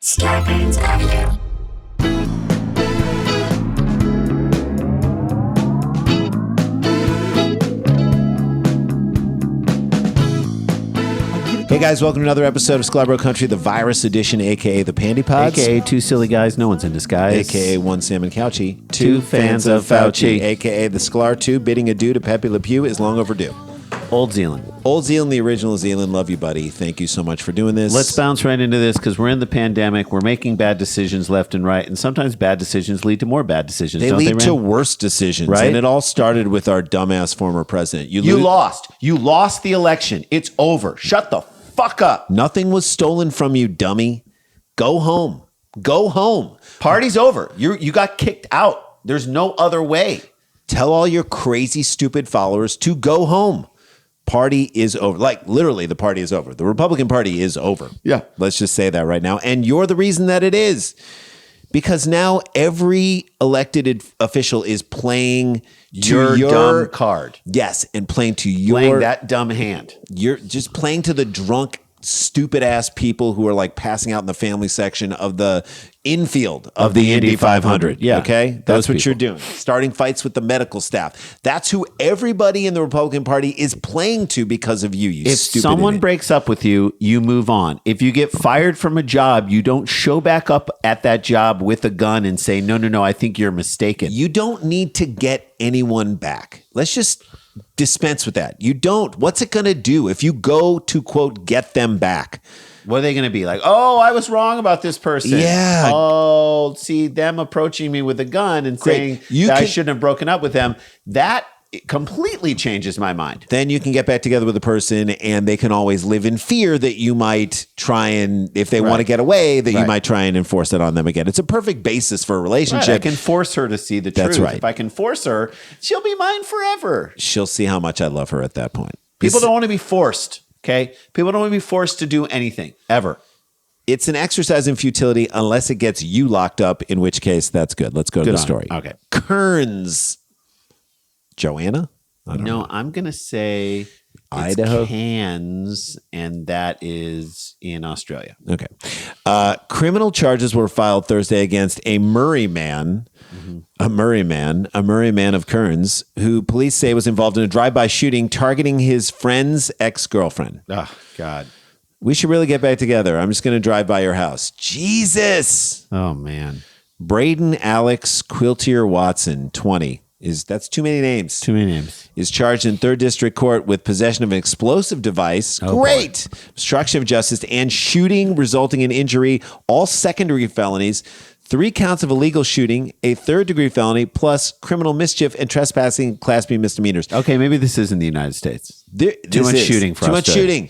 Scarpins Avenue. Hey guys, welcome to another episode of Sklar Country, the virus edition, aka the Pandy Pods, aka two silly guys, no one's in disguise, aka one Sam and Couchy, two fans of Fauci, aka the Sklar 2, bidding adieu to Pepe Le Pew is long overdue. Old Zealand. Old Zealand, the original Zealand. Love you, buddy. Thank you so much for doing this. Let's bounce right into this because we're in the pandemic. We're making bad decisions left and right, and sometimes bad decisions lead to more bad decisions. They don't lead they, to Ren? worse decisions, Right? and it all started with our dumbass former president. You lost. You lost the election. It's over. Shut the fuck up. Nothing was stolen from you, dummy. Go home. Go home. Party's over. You got kicked out. There's no other way. Tell all your crazy, stupid followers to go home. Party is over. Like, literally, the party is over. The Republican Party is over. Yeah. Let's just say that right now. And you're the reason that it is. Because now every elected official is playing to Your dumb card. Yes, and playing that dumb hand. You're just playing to the drunk, stupid ass people who are like passing out in the family section of the infield of the Indy 500. Yeah. Okay. That's what you're doing. Starting fights with the medical staff. That's who everybody in the Republican Party is playing to because of you. If someone breaks up with you, you move on. If you get fired from a job, you don't show back up at that job with a gun and say, no, I think you're mistaken. You don't need to get anyone back. Let's just dispense with that. You don't. What's it going to do if you go to, quote, get them back? What are they going to be like? Oh, I was wrong about this person. Yeah. Oh, see them approaching me with a gun and saying I shouldn't have broken up with them. That completely changes my mind. Then you can get back together with a person and they can always live in fear that you might try and, if they want to get away, that you might try and enforce that on them again. It's a perfect basis for a relationship. Right. I can force her to see the truth. That's right. If I can force her, she'll be mine forever. She'll see how much I love her at that point. People don't want to be forced. Okay. People don't want to be forced to do anything ever. It's an exercise in futility unless it gets you locked up, in which case that's good. Let's go to the story. Okay. Kearns. Joanna? I don't know. I'm going to say it's Idaho. Cairns, and that is in Australia. Okay. Criminal charges were filed Thursday against a Murray man, a Murray man of Kearns, who police say was involved in a drive-by shooting targeting his friend's ex-girlfriend. Oh, God. We should really get back together. I'm just going to drive by your house. Jesus. Oh, man. Braden Alex Quiltier Watson, 20. That's too many names. Too many names. Is charged in 3rd District Court with possession of an explosive device. Great. Boy. Obstruction of justice and shooting resulting in injury, all second-degree felonies, 3 counts of illegal shooting, a 3rd-degree felony, plus criminal mischief and trespassing, Class B misdemeanors. Okay, maybe this is in the United States. Too much shooting for Too much Australia. shooting.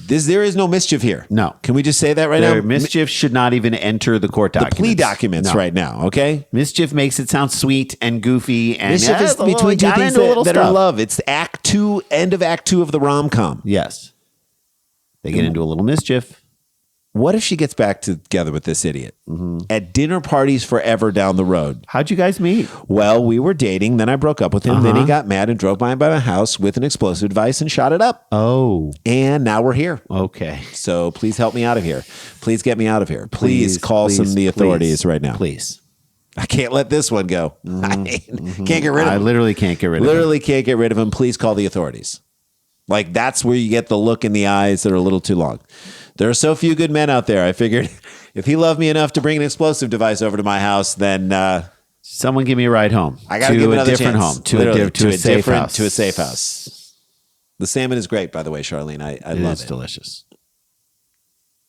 There is no mischief here. No. Can we just say that right now? Mischief should not even enter the court documents. The plea documents right now, okay? Mischief makes it sound sweet and goofy. And Mischief is between two things that are love. It's Act 2, end of Act 2 of the rom-com. Yes. They get into a little mischief. What if she gets back together with this idiot at dinner parties forever down the road? How'd you guys meet? Well, we were dating. Then I broke up with him. Then he got mad and drove by my house with an explosive device and shot it up. Oh. And now we're here. Okay. So please help me out of here. Please get me out of here. Please call the authorities right now. Please. I can't let this one go. Can't get rid of him. I literally can't get rid of him. Literally can't get rid of him. Please call the authorities. Like, that's where you get the look in the eyes that are a little too long. There are so few good men out there. I figured if he loved me enough to bring an explosive device over to my house, then someone give me a ride home. I got to give another different chance. home to a safe house. To a safe house. The salmon is great, by the way, Charlene. I love it. It's delicious.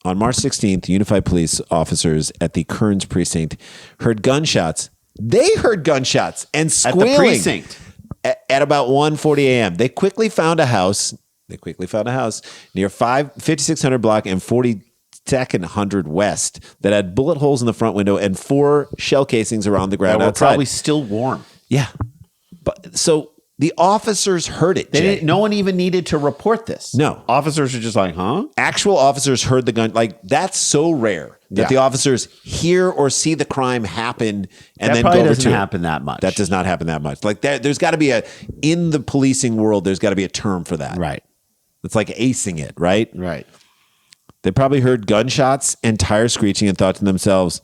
On March 16th, Unified Police officers at the Kearns precinct heard gunshots. They heard gunshots and squealing at the precinct at about 1:40 a.m. They quickly found a house. Near 5600 block and 42nd 100 West that had bullet holes in the front window and 4 shell casings around the ground outside. Probably still warm. Yeah. But so the officers heard it. No one even needed to report this. No. Officers are just like, huh? Actual officers heard the gun. Like, that's so rare that the officers hear or see the crime happen and then go over to it. That doesn't happen that much. That does not happen that much. Like, there's got to be in the policing world, there's got to be a term for that. Right. It's like acing it, right? Right. They probably heard gunshots and tires screeching and thought to themselves,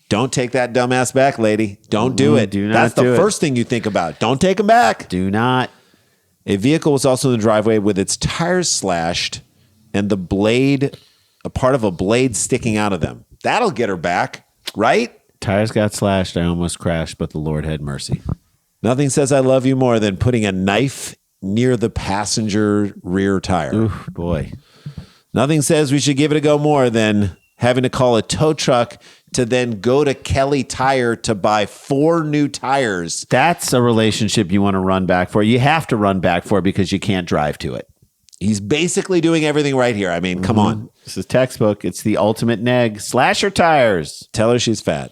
don't take that dumbass back, lady. Don't do it. Do not That's do the it. first thing you think about. Don't take him back. Do not. A vehicle was also in the driveway with its tires slashed and a part of a blade sticking out of them. That'll get her back, right? Tires got slashed. I almost crashed, but the Lord had mercy. Nothing says I love you more than putting a knife near the passenger rear tire. Ooh, boy. Nothing says we should give it a go more than having to call a tow truck to then go to Kelly Tire to buy 4 new tires. That's a relationship you want to run back for. You have to run back for because you can't drive to it. He's basically doing everything right here. I mean, come on. This is textbook. It's the ultimate neg. Slash her tires. Tell her she's fat.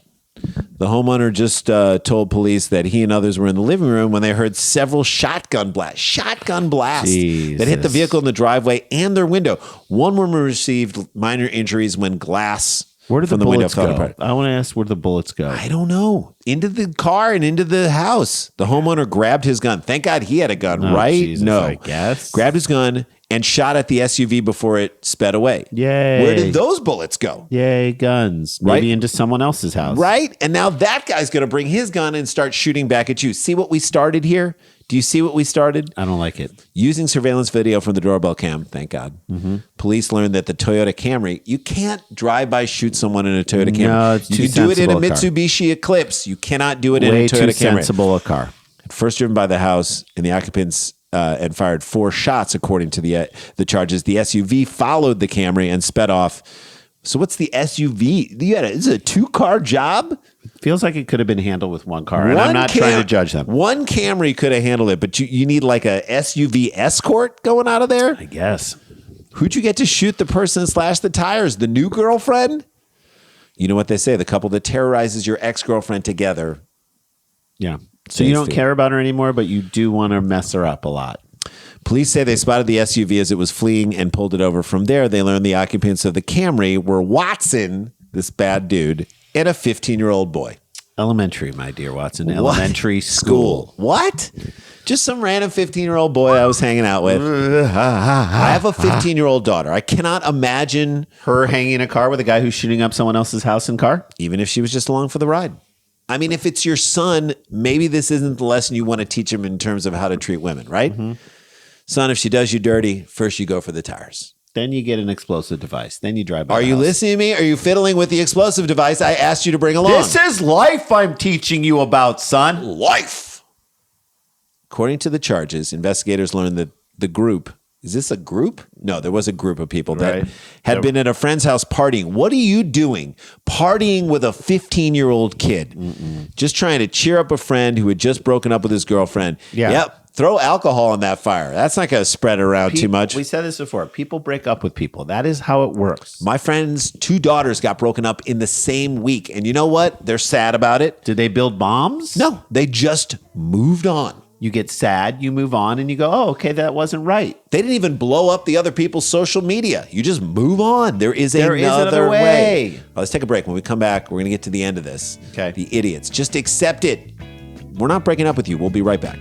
The homeowner just told police that he and others were in the living room when they heard several shotgun blasts that hit the vehicle in the driveway and their window. One woman received minor injuries when glass Where did the from the window bullets fell go? apart. I want to ask where the bullets go. I don't know. Into the car and into the house. The homeowner grabbed his gun. Thank God he had a gun, right? Jesus, no. I guess. Grabbed his gun and shot at the SUV before it sped away. Yay. Where did those bullets go? Yay, guns. Right. Maybe into someone else's house. Right? And now that guy's going to bring his gun and start shooting back at you. See what we started here? Do you see what we started? I don't like it. Using surveillance video from the doorbell cam, thank God. Police learned that the Toyota Camry, you can't drive by shoot someone in a Toyota Camry. No, it's you too can do it in a sensible a car. Mitsubishi Eclipse. You cannot do it in Way a too Toyota Camry. sensible a car. First driven by the house and the occupants and fired 4 shots, according to the charges. The SUV followed the Camry and sped off. So what's the SUV? This is a 2-car job? Feels like it could have been handled with one car. And I'm not trying to judge them. One Camry could have handled it, but you need like a SUV escort going out of there? I guess. Who'd you get to shoot the person and slash the tires? The new girlfriend? You know what they say, the couple that terrorizes your ex-girlfriend together. Yeah. So you don't care about her anymore, but you do want to mess her up a lot. Police say they spotted the SUV as it was fleeing and pulled it over. From there, they learned the occupants of the Camry were Watson, this bad dude, and a 15-year-old boy. Elementary, my dear Watson. Elementary school. What? Just some random 15-year-old boy I was hanging out with. I have a 15-year-old daughter. I cannot imagine Her hanging in a car with a guy who's shooting up someone else's house and car? even if she was just along for the ride. I mean, if it's your son, maybe this isn't the lesson you want to teach him in terms of how to treat women, right? Son, if she does you dirty, first you go for the tires. Then you get an explosive device. Then you drive by Are the you house. listening to me? Are you fiddling with the explosive device I asked you to bring along? This is life I'm teaching you about, son. life. According to the charges, investigators learned that the group, is this a group? No, there was a group of people that Right. had been at a friend's house partying. What are you doing? Partying with a 15-year-old kid. Just trying to cheer up a friend who had just broken up with his girlfriend. Yeah. Yep. Throw alcohol on that fire. That's not going to spread it around too much. We said this before. People break up with people. That is how it works. My friend's 2 daughters got broken up in the same week. And you know what? They're sad about it. Did they build bombs? No, they just moved on. You get sad, you move on, and you go, oh, okay, that wasn't right. They didn't even blow up the other people's social media. You just move on. There is There is another another way. way. Well, let's take a break. When we come back, we're going to get to the end of this. Okay. The idiots. Just accept it. We're not breaking up with you. We'll be right back.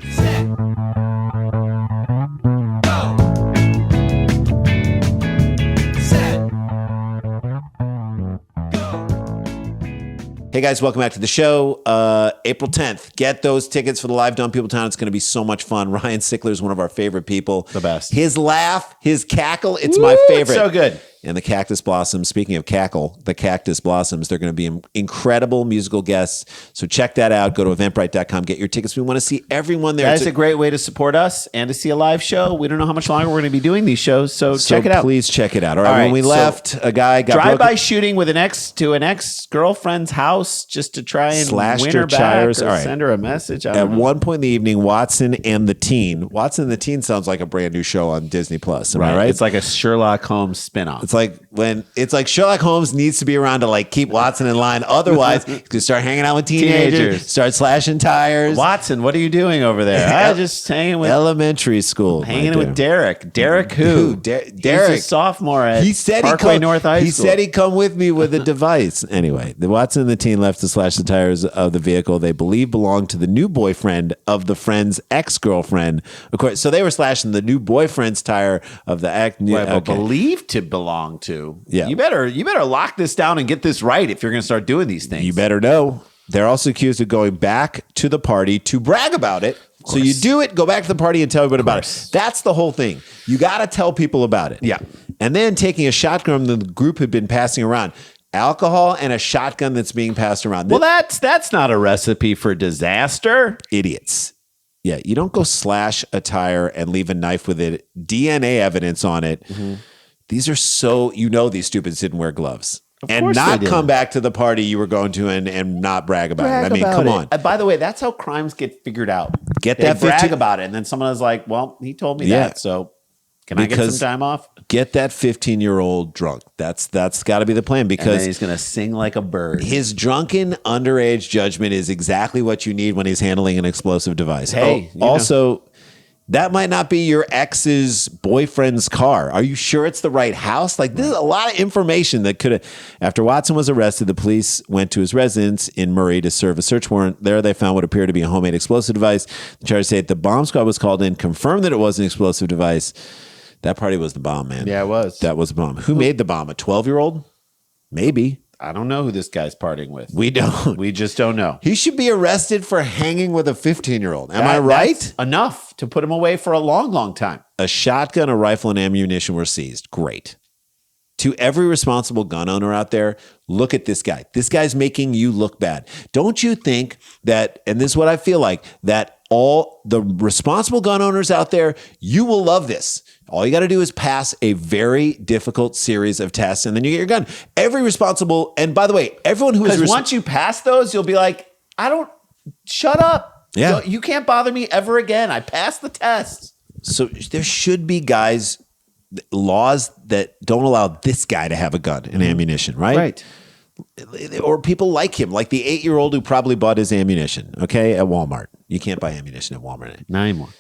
Hey guys, welcome back to the show. April 10th, get those tickets for the live Dumb People Town. It's going to be so much fun. Ryan Sickler is one of our favorite people. The best. His laugh, his cackle, it's my favorite. So good. And the Cactus Blossoms, speaking of cackle, the Cactus Blossoms, they're going to be incredible musical guests. So check that out. Go to eventbrite.com. Get your tickets. We want to see everyone there. That is a great way to support us and to see a live show. We don't know how much longer we're going to be doing these shows, so check it out. Please check it out. All right. All right, When we so left, a guy got Drive-by broken. shooting with an ex-girlfriend's house just to try and Slashed win her her back tires. or All right. send her a message. I At don't know. one point in the evening, Watson and the Teen sounds like a brand new show on Disney Plus. Am I right? It's like a Sherlock Holmes spinoff. It's like Sherlock Holmes needs to be around to like keep Watson in line. Otherwise, he could start hanging out with teenagers, start slashing tires. Watson, what are you doing over there? I just hanging with Elementary school. hanging right with Derek. Derek who? Derek. He's a sophomore at He said Parkway North High He School. said he'd come with me with a device. Anyway, the Watson and the Teen left to slash the tires of the vehicle they believe belonged to the new boyfriend of the friend's ex-girlfriend. Of course, so they were slashing the new boyfriend's tire of the ex. Believed to belong belong to. Yeah. You better lock this down and get this right if you're going to start doing these things. You better know. They're also accused of going back to the party to brag about it. So you do it, go back to the party and tell everybody about it. That's the whole thing. You got to tell people about it. Yeah. And then taking a shotgun the group had been passing around. Alcohol and a shotgun that's being passed around. Well, that's not a recipe for disaster. Idiots. Yeah, you don't go slash a tire and leave a knife with it. DNA evidence on it. Mm-hmm. These are so, these stupids didn't wear gloves. And not come back to the party you were going to and not brag about it. I mean, come on. By the way, that's how crimes get figured out. They that brag about it. And then someone is like, well, he told me that. So can I get some time off? Get that 15-year-old drunk. That's got to be the plan because and then he's going to sing like a bird. His drunken underage judgment is exactly what you need when he's handling an explosive device. Hey, also, that might not be your ex's boyfriend's car. Are you sure it's the right house? Like, there's a lot of information that could have. After Watson was arrested, the police went to his residence in Murray to serve a search warrant. There, they found what appeared to be a homemade explosive device. The charges say that the bomb squad was called in, confirmed that it was an explosive device. That party was the bomb, man. Yeah, it was. That was the bomb. Who made the bomb? A 12-year-old? Maybe. I don't know who this guy's partying with. We don't. We just don't know. He should be arrested for hanging with a 15-year-old. Am I right? That's enough to put him away for a long, long time. A shotgun, a rifle, and ammunition were seized. Great. To every responsible gun owner out there, look at this guy. This guy's making you look bad. Don't you think that, and this is what I feel like, that all the responsible gun owners out there, you will love this. All you got to do is pass a very difficult series of tests, and then you get your gun. Every responsible, and by the way, everyone who is once you pass those, you'll be like, shut up. Yeah. You can't bother me ever again. I passed the test. So there should be laws that don't allow this guy to have a gun and ammunition, right? Right. Or people like him, like the 8-year-old who probably bought his ammunition, okay, at Walmart. You can't buy ammunition at Walmart. Not anymore.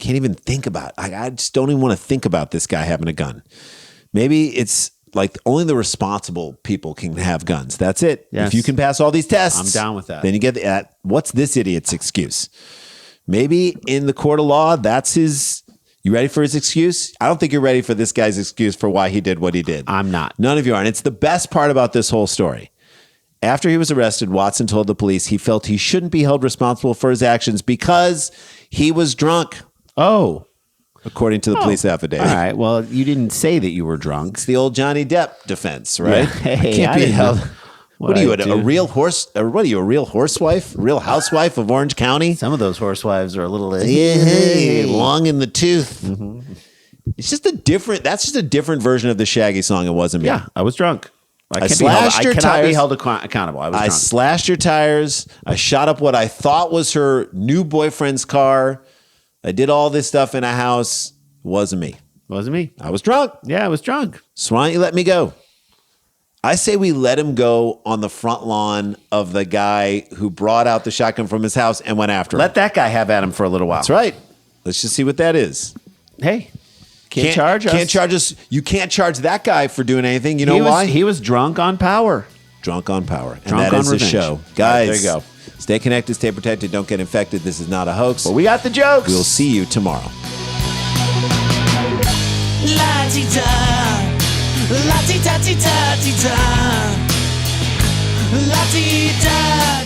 Can't even think about it. I just don't even want to think about this guy having a gun. Maybe it's like only the responsible people can have guns. That's it. Yes. If you can pass all these tests, I'm down with that. Then you get that. What's this idiot's excuse? Maybe in the court of law, that's his. You ready for his excuse? I don't think you're ready for this guy's excuse for why he did what he did. I'm not. None of you are. And it's the best part about this whole story. After he was arrested, Watson told the police he felt he shouldn't be held responsible for his actions because he was drunk. Oh. According to the police affidavit. All right. Well, you didn't say that you were drunk. It's the old Johnny Depp defense, right? Yeah. Hey, I can't be held. What are you, a do. real horse? What are you, a real horsewife? Real housewife of Orange County? Some of those horsewives are a little long in the tooth. Mm-hmm. It's just that's just a different version of the Shaggy song. It wasn't me. Yeah, I was drunk. I slashed your cannot tires. be held accountable. I was drunk. Slashed your tires. I shot up what I thought was her new boyfriend's car. I did all this stuff in a house. It wasn't me. Wasn't me. I was drunk. Yeah, I was drunk. So why don't you let me go? I say we let him go on the front lawn of the guy who brought out the shotgun from his house and went after him. Let that guy have at him for a little while. That's right. Let's just see what that is. Hey, can't charge us. Can't charge us. You can't charge that guy for doing anything. You know why? He was drunk on power. Drunk on power. And Drunk that on is the revenge. show. Guys, there you go. Stay connected, stay protected, don't get infected. This is not a hoax. But we got the jokes. We'll see you tomorrow. La-ti-da, la-ti-da-ti-da-ti-da, la-ti-da.